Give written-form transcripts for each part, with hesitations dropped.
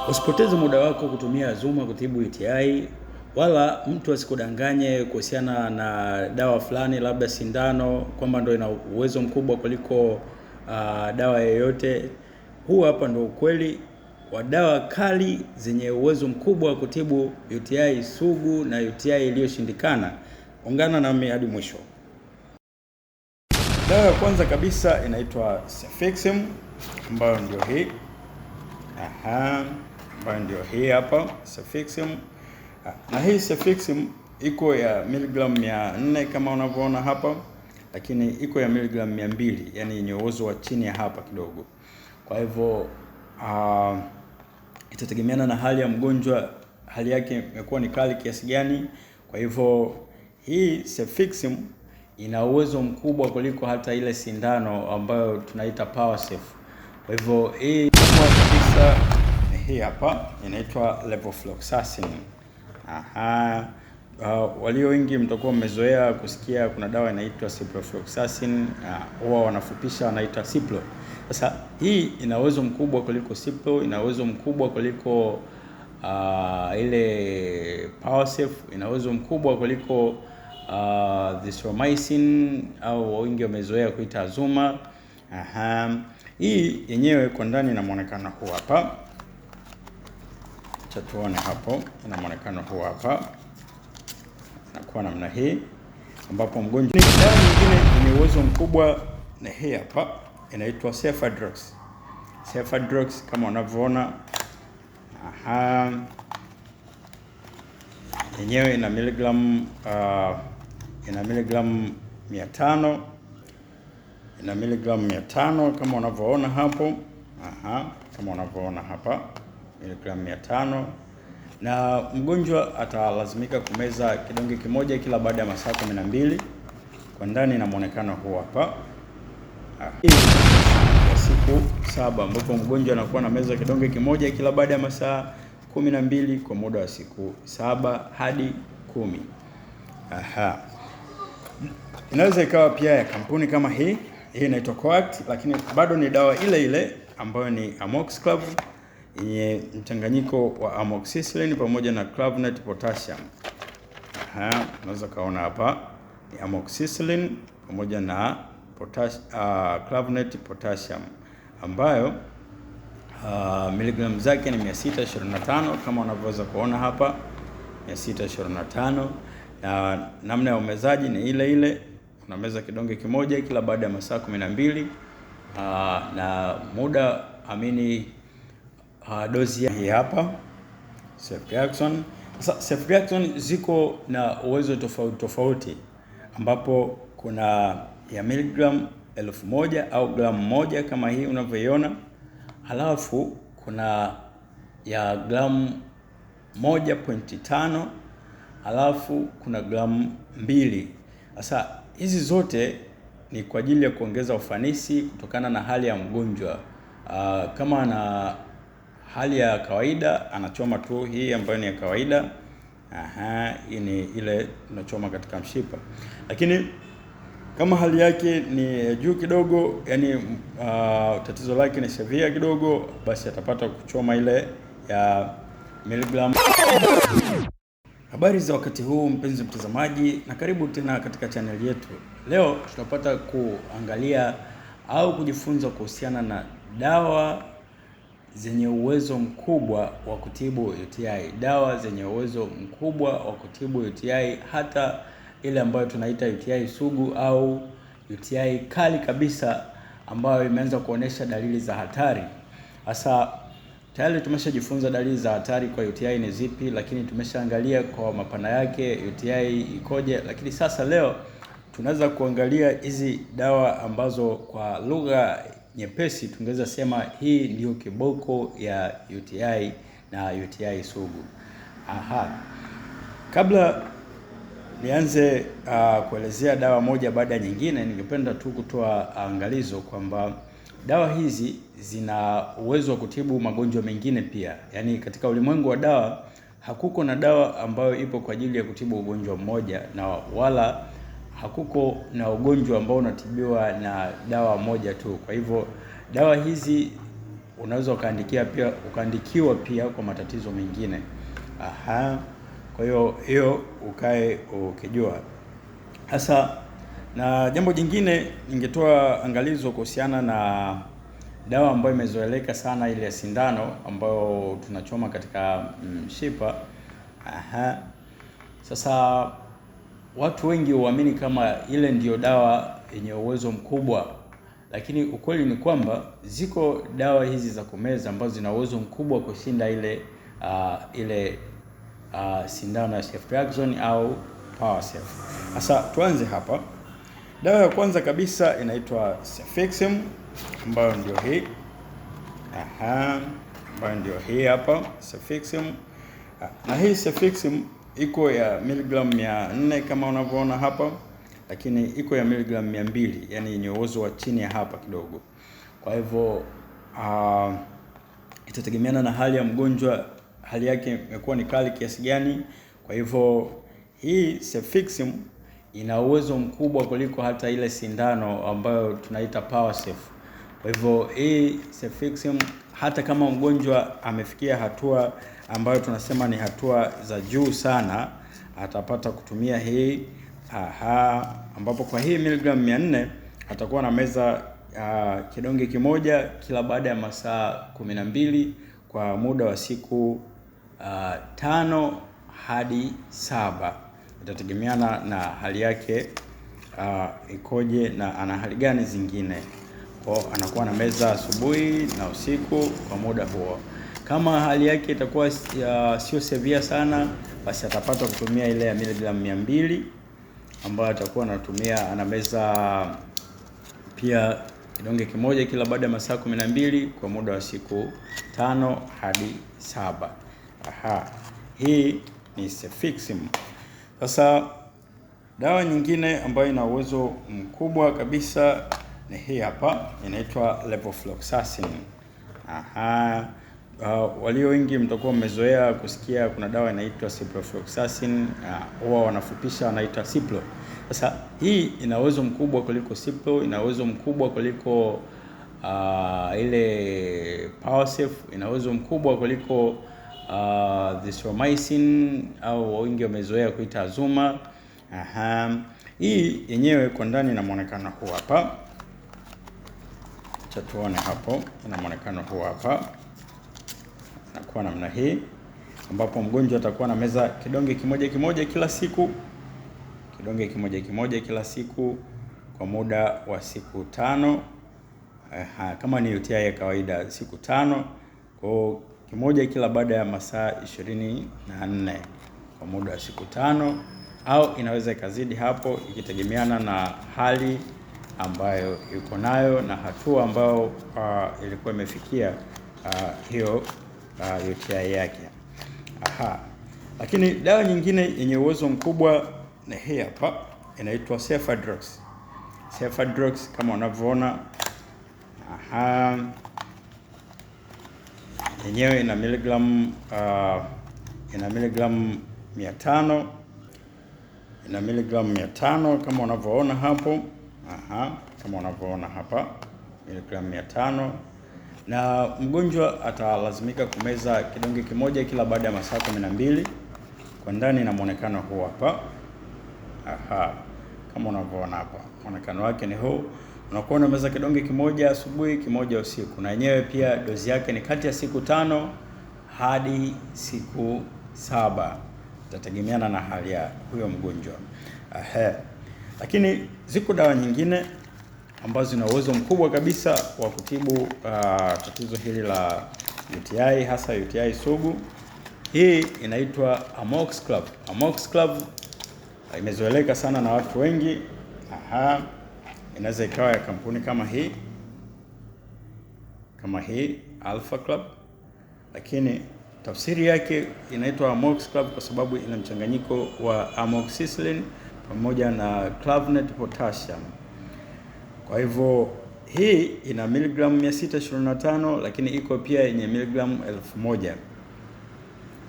Usipoteze muda wako kutumia Azuma kutibu UTI, wala mtu asikudanganye kuhusiana na dawa fulani, labda sindano, kwamba ndio ina uwezo mkubwa kuliko dawa yoyote. Huu hapa ndio ukweli wa dawa kali zenye uwezo mkubwa wa kutibu UTI sugu na UTI iliyoshindikana. Ungana nami hadi mwisho. Dawa ya kwanza kabisa inaitwa Cefixime, ambayo ndio hii. Ambayo ndio hii hapa Cefixime. Na hii Cefixime iko ya miligramu 400 kama unavyoona hapa, lakini iko ya miligramu 200, yani yenye uwezo wa chini ya hapa kidogo. Kwa hivyo itategemeana na hali ya mgonjwa, hali yake imekuwa ni kali kiasi gani. Kwa hivyo hii Cefixime ina uwezo mkubwa kuliko hata ile sindano ambayo tunaita PowerCef. Kwa hivyo hii kabisa ni hii hapa, inaitwa levofloxacin. Walio wengi mtakuwa mmezoea kusikia kuna dawa inaitwa ciprofloxacin, huwa wanafupisha wanaita Cipro. Sasa hii ina uwezo mkubwa kuliko Cipro, ina uwezo mkubwa kuliko ile PowerCef, ina uwezo mkubwa kuliko Zithromycin au wengi wamezoea kuita Azuma. Hii yenyewe kwa ndani ina muonekano huu hapa. Acha tuone hapo, ina muonekano huu hapa. Inakuwa namna hii, ambapo mgonjwa dawa nyingine yenye uwezo mkubwa na hii hapa inaitwa Cefadrox. Cefadrox kama unavyoona. Yenyewe ina miligramu 500. Ina miligramu 500 kama unavyoona hapo. Kama unavyoona hapa, miligramu 500. Na mgonjwa atalazimika kumeza kidonge kimoja kila baada ya masaa 12. Kwa ndani na muonekano huu hapa. Hii ya siku 7, ambapo mgonjwa anakuwa na meza kidonge kimoja kila baada ya masaa 12 kwa muda wa siku 7 hadi 10. Inaweza ikawa pia ya kampuni kama hii. Hii inaitwa Coact, lakini bado ni dawa ile ile ambayo ni Amoxiclav yenye mchanganyiko wa amoxicillin pamoja na clavulanic potassium. Unaweza kaona hapa ni amoxicillin pamoja na clavulanic potassium, ambayo miligramu zake ni 625 kama unavyoweza kuona hapa, 625. Na namna ya umezaji ni ile ile, unameza kidonge kimoja kila baada ya masaa 12. Na muda dozi hii hapa Ceftriaxone. Sasa Ceftriaxone ziko na uwezo tofauti tofauti, ambapo kuna ya miligramu 1000 au gramu 1 kama hii unavyoiona, halafu kuna ya gramu 1.5, halafu kuna gramu 2. Sasa hizi zote ni kwa ajili ya kuongeza ufanisi kutokana na hali ya mgonjwa. Kama na hali ya kawaida anachoma tu hii ambayo ni ya kawaida. Hii ni ile tunachoma katika mshipa. Lakini kama hali yake ni juu kidogo, yani tatizo lake ni severe kidogo, basi atapata kuchoma ile ya miligramu. Habari za wakati huu mpenzi mtazamaji, na karibu tena katika channel yetu. Leo tunapata kuangalia au kujifunza kuhusiana na dawa zenye uwezo mkubwa wa kutibu UTI. Dawa zenye uwezo mkubwa wa kutibu UTI, hata ile ambayo tunaita UTI sugu au UTI kali kabisa, ambayo imeanza kuonesha dalili za hatari. Sasa tayari tumeshajifunza dalili za hatari kwa UTI ni zipi, lakini tumeshaangalia kwa mapana yake UTI ikoje. Lakini sasa leo tunaweza kuangalia hizi dawa ambazo kwa lugha nyepesi tungeweza sema hii ndio kiboko ya UTI na UTI sugu. Kabla nianze kuelezea dawa moja baada ya nyingine, ningependa tu kutoa angalizo kwamba dawa hizi zina uwezo wa kutibu magonjwa mengine pia. Yaani katika ulimwengu wa dawa hakuko na dawa ambayo ipo kwa ajili ya kutibu ugonjwa mmoja, na wala hakuko na ugonjwa ambao unatibiwa na dawa moja tu. Kwa hivyo dawa hizi unaweza ukaandikiwa pia kwa matatizo mengine. Kwa hiyo ukae ukijua. Sasa na jambo jingine, ningetoa angalizo kuhusiana na dawa ambayo imezoeleka sana, ile ya sindano ambayo tunachoma katika mshipa. Sasa watu wengi huamini kama ile ndiyo dawa yenye uwezo mkubwa, lakini ukweli ni kwamba ziko dawa hizi za kumeza ambazo zina uwezo mkubwa kushinda ile sindano ya ceftriaxone au Powercef. Sasa tuanze hapa. Dawa ya kwanza kabisa inaitwa Cefixime, ambayo ndio hii. Ambayo ndio hii hapa Cefixime. Na hii Cefixime iko ya miligramu 400 kama unavyoona hapa, lakini iko ya miligramu 200, yani yenye uwezo wa chini ya hapa kidogo. Kwa hivyo itategemeana na hali ya mgonjwa, hali yake imekuwa ni kali kiasi gani. Kwa hivyo hii Cefixime ina uwezo mkubwa kuliko hata ile sindano ambayo tunaita Powercef. Kwa hivyo hii Cefixime, hata kama mgonjwa amefikia hatua ambayo tunasema ni hatua za juu sana, atapata kutumia hii. Ambapo kwa hii miligramu 400 atakuwa na meza kidonge kimoja kila baada ya masaa 12 kwa muda wa siku 5 hadi 7. Itategemeana na hali yake ikoje na ana hali gani zingine. Kwa anakuwa na meza asubuhi na usiku kwa muda huo. Kama hali yake itakuwa sio severe sana, basi atapata kutumia ile ya miligramu 200 ambayo atakuwa anatumia, anameza pia kidonge kimoja kila baada ya masaa 12 kwa muda wa siku 5 hadi 7. Hii ni Cefixime. Sasa dawa nyingine ambayo ina uwezo mkubwa kabisa ni hii hapa, inaitwa Levofloxacin. Walio wengi mtakuwa mmezoea kusikia kuna dawa inaitwa Ciprofloxacin, huwa wanafupisha wanaita Cipro. Sasa hii ina uwezo mkubwa kuliko Cipro, ina uwezo mkubwa kuliko ile Powercef, ina uwezo mkubwa kuliko Zithromycin au wengi wamezoea kuita Azuma. Hii yenyewe kwa ndani ina muonekano huu hapa. Acha tuone hapo, ina muonekano huu hapa. Inakuwa namna hii, ambapo mgonjwa atakuwa na meza kidonge kimoja kimoja kila siku, kidonge kimoja kimoja kila siku kwa muda wa siku 5. Kama ni UTI ya kawaida siku 5, kwa kimoja kila baada ya masaa 24 kwa muda wa siku 5, au inaweza ikazidi hapo ikitegemeana na hali ambayo yuko nayo na hatua ambayo ilikuwa imefikia hiyo UTI yake. Lakini dawa nyingine yenye uwezo mkubwa ni hii hapa, inaitwa Cefadrox. Cefadrox kama unavyoona, yenyewe ina miligramu 500, ina miligramu 500 kama unavyoona hapo. Kama unavyoona hapa, miligramu 500, na mgonjwa atalazimika kumeza kidonge kimoja kila baada ya masaa 12. Kwa ndani na muonekano huu hapa. Kama unavyoona hapa, muonekano wake ni huu. Unakuwa unameza kidonge kimoja asubuhi, kimoja usiku, na yenyewe pia dozi yake ni kati ya siku 5 hadi siku 7. Itategemeana na hali ya huyo mgonjwa. Lakini ziko dawa nyingine ambazo zina uwezo mkubwa kabisa wa kutibu tatizo hili la UTI, hasa UTI sugu. Hii inaitwa Amoxiclav. Amoxiclav imezoeleka sana na watu wengi. Inaweza ikawa ya kampuni kama hii Alpha Club, lakini tafsiri yake inaitwa Amoxiclav kwa sababu ina mchanganyiko wa amoxicillin pamoja na clavunet potassium. Kwa hivyo hii ina miligramu 625, lakini iko pia yenye miligramu 1000,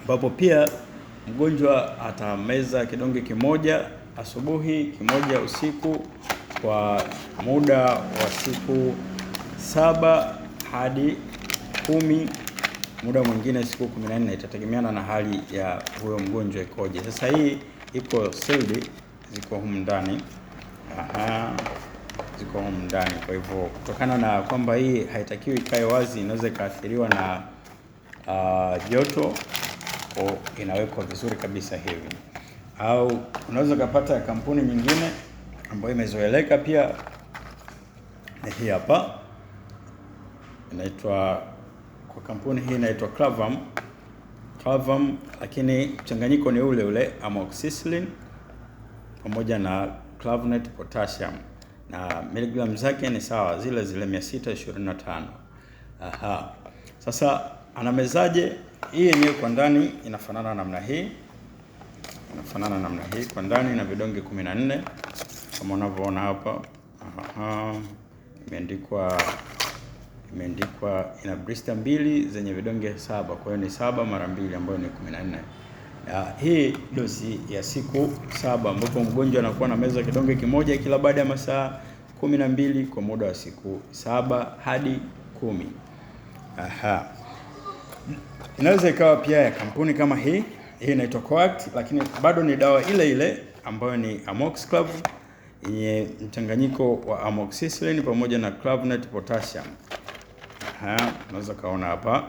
ambapo pia mgonjwa atameza kidonge kimoja asubuhi, kimoja usiku kwa muda wa siku 7 hadi 10, muda mwingine siku 14, itategemeana na hali ya huyo mgonjwa ikoje. Sasa hii iko sealed, ziko humu ndani. Ziko humu ndani. Kwa hivyo kutokana na kwamba hii haitakiwi ikae wazi, inaweza ikaathiriwa na joto, inawekwa vizuri kabisa hivi. Au unaweza kupata kampuni nyingine ambayo imezoeleka pia, hii hapa inaitwa, kwa kampuni hii inaitwa Clavam, lakini mchanganyiko ni ule ule, amoxicillin pamoja na Clavnet potassium, na miligramu zake ni sawa zile 625. Sasa anamezaje? Hii yenyewe kwa ndani inafanana namna hii. Kwa ndani na vidonge 14 kama unavyoona hapa. Imeandikwa ina blister 2 zenye vidonge 7, kwa hiyo ni 7 mara 2 ambayo ni 14. Hii dozi ya siku 7 ambapo mgonjwa anakuwa na meza kidonge kimoja kila baada ya masaa 12 kwa muda wa siku 7 hadi 10. Inaweza ikawa pia ya kampuni kama hii inaitwa Coact, lakini bado ni dawa ile ile ambayo ni Amoxiclav yenye mchanganyiko wa amoxicillin pamoja na Clavnet potassium. Unaweza kaona hapa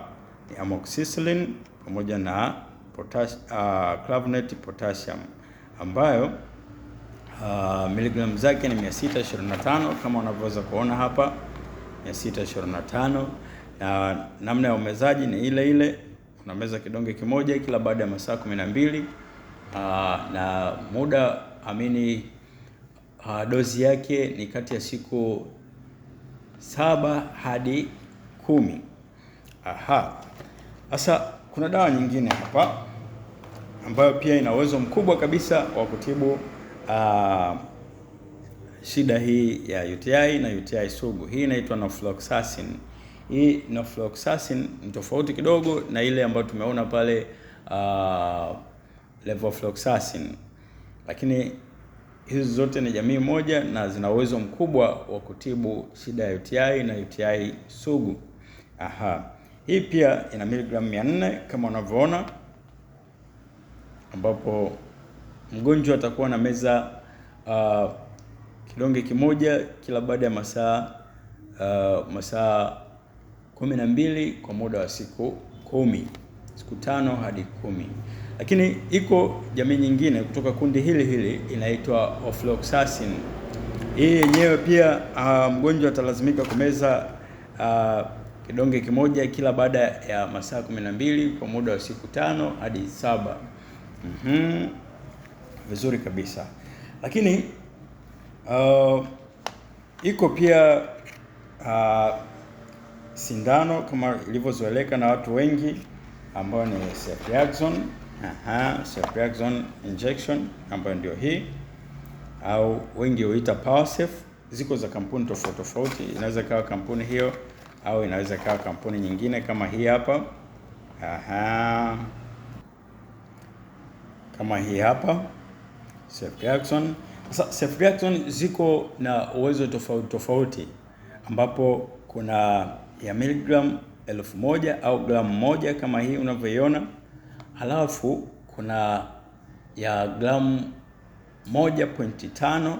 ni amoxicillin pamoja na Clavnet potassium ambayo miligramu zake ni 625 kama unavyoweza kuona hapa, 625, na namna ya umezaji ni ile ile. Unameza kidonge kimoja kila baada ya masaa 12, na muda dozi yake ni kati ya siku 7 hadi 10. Sasa kuna dawa nyingine hapa ambayo pia ina uwezo mkubwa kabisa wa kutibu shida hii ya UTI na UTI sugu. Hii inaitwa Norfloxacin. Hii Norfloxacin ni tofauti kidogo na ile ambayo tumeona pale Levofloxacin, lakini hizi zote ni jamii moja na zina uwezo mkubwa wa kutibu shida ya UTI na UTI sugu. Hii pia ina miligramu 400 kama unavyoona, ambapo mgonjwa atakuwa na meza kidonge kimoja kila baada ya masaa 12 kwa muda wa siku 10, siku 5 hadi 10. Lakini iko jamii nyingine kutoka kundi hili inaitwa Ofloxacin. Hii yenyewe pia mgonjwa atalazimika kumeza kidonge kimoja kila baada ya masaa 12 kwa muda wa siku 5 hadi 7. Vizuri kabisa. Lakini iko pia sindano kama ilivyozoeleka na watu wengi, ambayo ni Ceftriaxone. Ceftriaxone injection ambayo ndio hii, au wengi huita Powercef. Ziko za kampuni tofauti, inaweza kawa kampuni hiyo au inaweza kawa kampuni nyingine kama hii hapa. Kama hii hapa Ceftriaxone. Sasa Ceftriaxone ziko na uwezo tofauti, ambapo kuna ya miligramu 1000 au gramu 1 kama hii unavyoiona, halafu kuna ya gramu 1.5,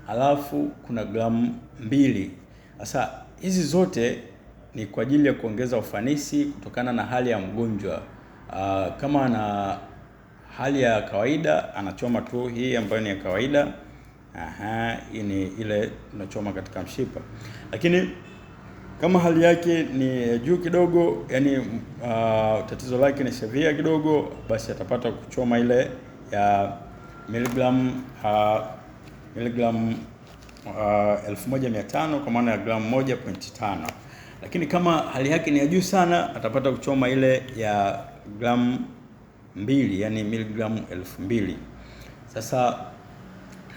halafu kuna gramu 2. Sasa hizi zote ni kwa ajili ya kuongeza ufanisi kutokana na hali ya mgonjwa. Kama na hali ya kawaida anachoma tu hii ambayo ni ya kawaida. Hii ni ile tunachoma katika mshipa. Lakini kama hali yake ni juu kidogo, yani tatizo lake ni severe kidogo, basi atapata kuchoma ile ya miligramu 1500 kwa maana ya gramu 1.5. Lakini kama hali yake ni ya juu sana, atapata kuchoma ile ya gramu 2, yani miligramu 2000. Sasa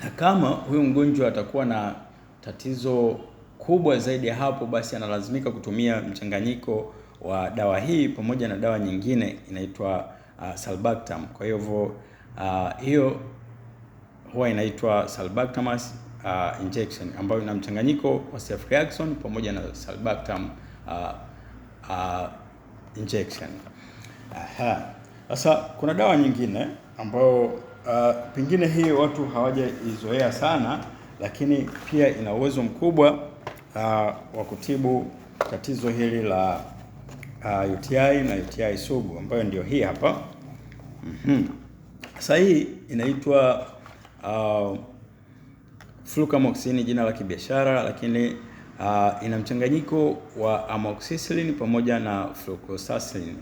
na kama huyu mgonjwa atakuwa na tatizo kubwa zaidi ya hapo, basi analazimika kutumia mchanganyiko wa dawa hii pamoja na dawa nyingine inaitwa Sulbactam. Kwa hivyo hiyo huwa inaitwa Sulbactamus injection, ambayo ina mchanganyiko wa Ceftriaxone pamoja na Sulbactam injection. Sasa kuna dawa nyingine ambayo pengine hii watu hawajaizoea sana, lakini pia ina uwezo mkubwa wa kutibu tatizo hili la UTI na UTI sugu, ambayo ndio hii hapa. Sasa hii inaitwa Flucamoxin, jina la kibiashara, lakini ina mchanganyiko wa amoxicillin pamoja na flucloxacillin,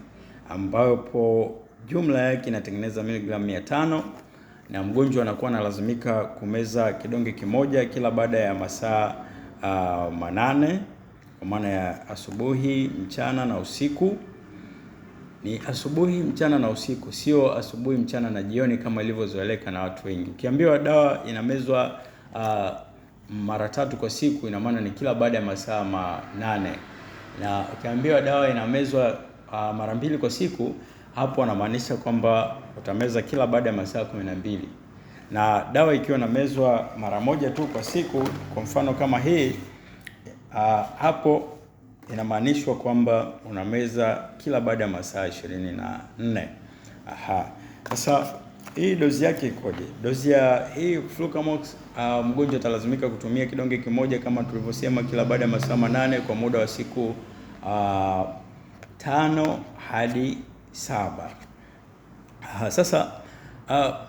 ambayo po jumla yake inatengeneza miligramu 500, na mgonjwa anakuwa analazimika kumeza kidonge kimoja kila baada ya masaa 8, kwa maana ya asubuhi, mchana na usiku. Ni asubuhi, mchana na usiku, sio asubuhi, mchana na jioni kama ilivyozoeleka na watu wengi. Ukiambiwa dawa inamezwa mara 3 kwa siku, ina maana ni kila baada ya masaa 8, na ukiambiwa dawa inamezwa mara 2 kwa siku, hapo anamaanisha kwamba utameza kila baada ya masaa 12. Na dawa ikiwa inamezwa mara 1 tu kwa siku, kwa mfano kama hii, hapo inamaanishwa kwamba unameza kila baada ya masaa 24. Sasa hii dozi yake ikoje? Dozi ya hii Flucamox, mgonjwa atalazimika kutumia kidonge kimoja kama tulivyosema kila baada ya masaa 8 kwa muda wa siku 5 hadi 7. Sasa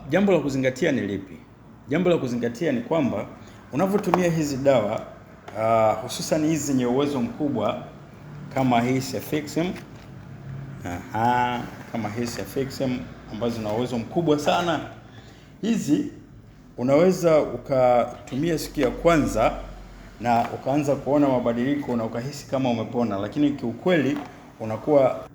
jambo la kuzingatia ni lipi? Jambo la kuzingatia ni kwamba unavyotumia hizi dawa hususan hizi zenye uwezo mkubwa kama hii Cefixime, kama hii Cefixime ambazo zina uwezo mkubwa sana, hizi unaweza ukatumia siku ya kwanza na ukaanza kuona mabadiliko na ukahisi kama umepona, lakini kiukweli unakuwa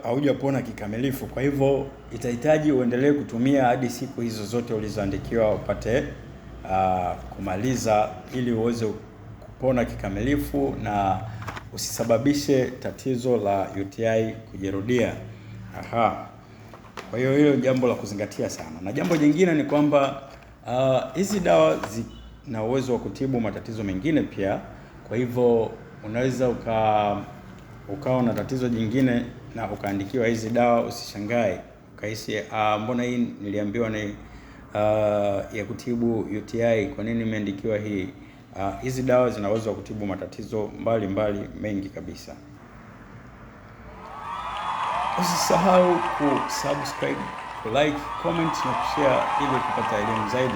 haujapona kikamilifu. Kwa hivyo itahitaji uendelee kutumia hadi siku hizo zote ulizoandikiwa upate kumaliza, ili uweze kupona kikamilifu na usisababishe tatizo la UTI kujirudia. Kwa hiyo hilo jambo la kuzingatia sana. Na jambo jingine ni kwamba hizi dawa zina uwezo wa kutibu matatizo mengine pia. Kwa hivyo unaweza ukawa na tatizo jingine na ukaandikiwa hizi dawa, usishangae ukahisi mbona hii niliambiwa ni ya kutibu UTI, kwa nini nimeandikiwa hii? Hizi dawa zina uwezo wa kutibu matatizo mbalimbali mengi kabisa. Usisahau kusubscribe, kulike, comment na kushare ili kupata elimu zaidi.